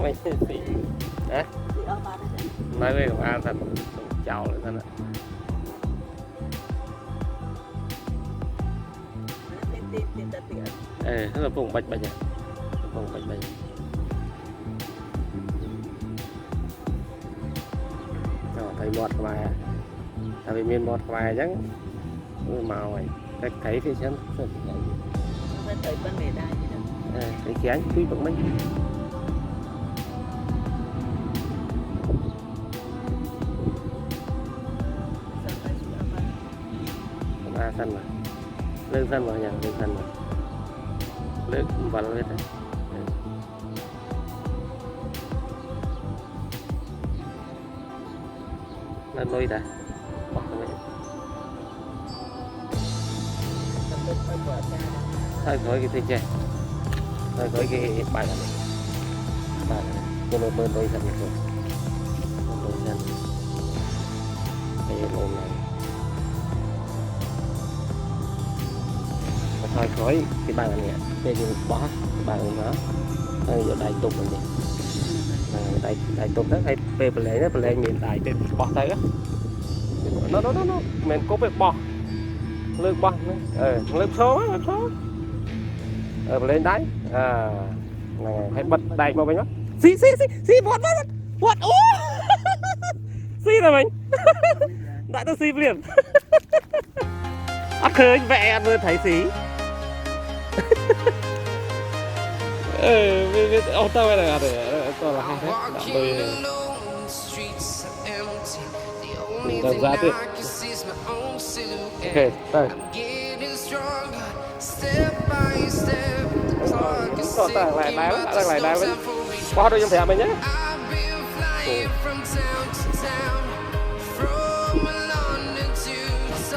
mấy gì hả nói về công an thật chào lại thân ạ rất là vùng bạch bạch nhỉ vùng bạch bạch thấy mọt ngoài tại vì miền mọt ngoài chắc màu này cái thấy thì chân tới vấn đề đai cái khí anh quý bằng mấy sân mà lên sân vào nhà lên sân mà lên vào lên thôi lên đôi ta thôi khỏi cái thế thôi khỏi cái bài này cho nó bơi đôi sân rồi đôi sân cái lồn này thôi khỏi cái bàn này đây thì bỏ cái bàn nó giờ đại tục rồi nè đại tục đó hay về plei miền đại về bỏ tay á nó mình có việc bỏ lưng bỏ lưng số lên đấy này hãy bật đầy vào mình đó xí bọt ô xí là mình đại tôi xí liền khơi vẽ ăn vừa thấy xí ô tao đây là để còn là hai thế đôi mình ra tiếp ok đây còn đang lại đá với qua đôi trong thẻ mình nhé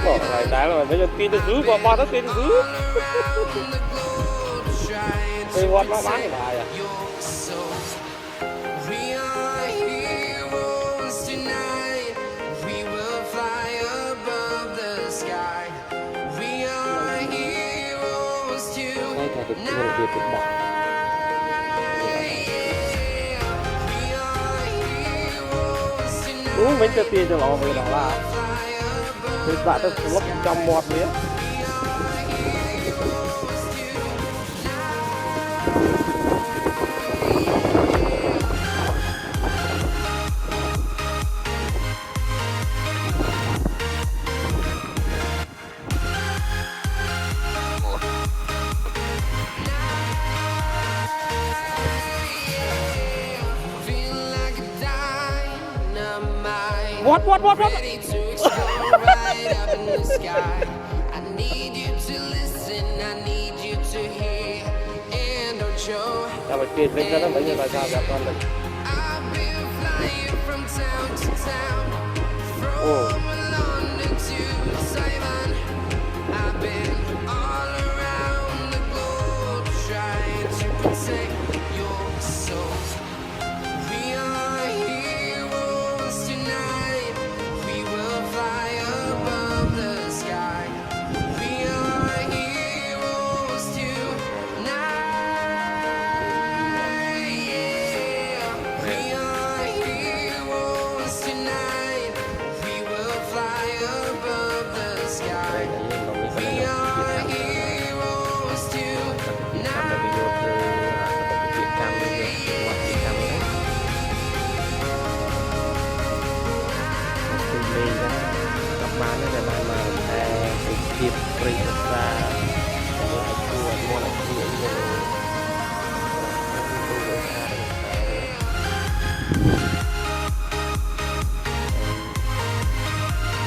bỏ lại đá rồi bây giờ tin tới dưới qua đó tin tới dưới đây hoạt nó bán cái bài à mình cho tiền cho nó về đó là thì bạn ta lốc trong một miếng What? Sao mà tiền lên ra đó mấy người là sao gặp con mình. Ồ. Kịp bring ra một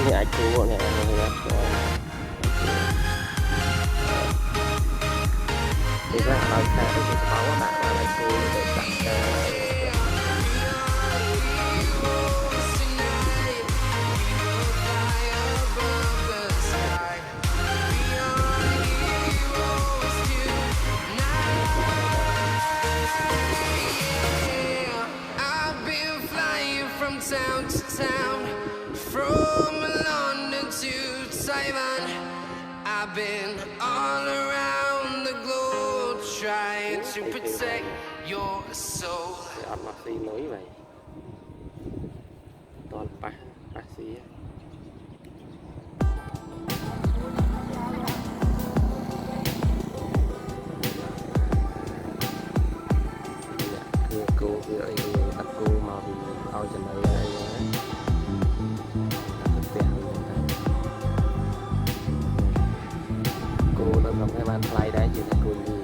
cái ảnh chú này thì ra bao xa thì có bạn là ảnh chú để đặt town to town, from London to Taiwan. I've been all around the globe trying to protect your soul. អត់មកស៊ីមួយvậy toànប៉ះស៊ីគឺគោវាអីដាក់គោមកឲ្យចំណីអីផ្ទះគោនៅក្នុងឯបានថ្លៃដែរជាគោលី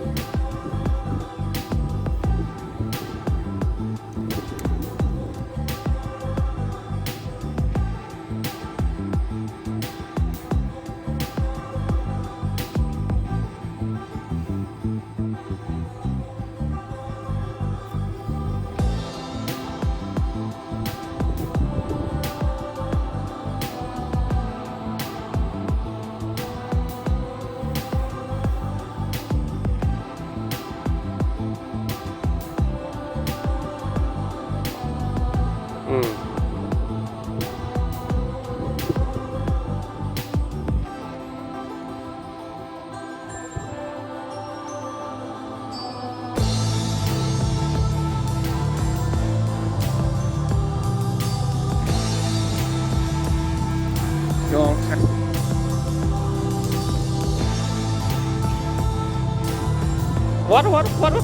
What? What? What?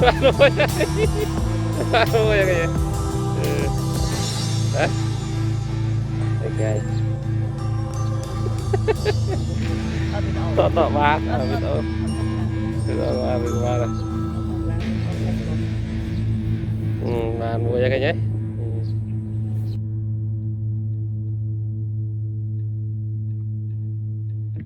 Ano ba yan? Ano ba yan? Okay. Toto ba? Ito. Ito ba? Ito ba? Mua vậy cái nhé.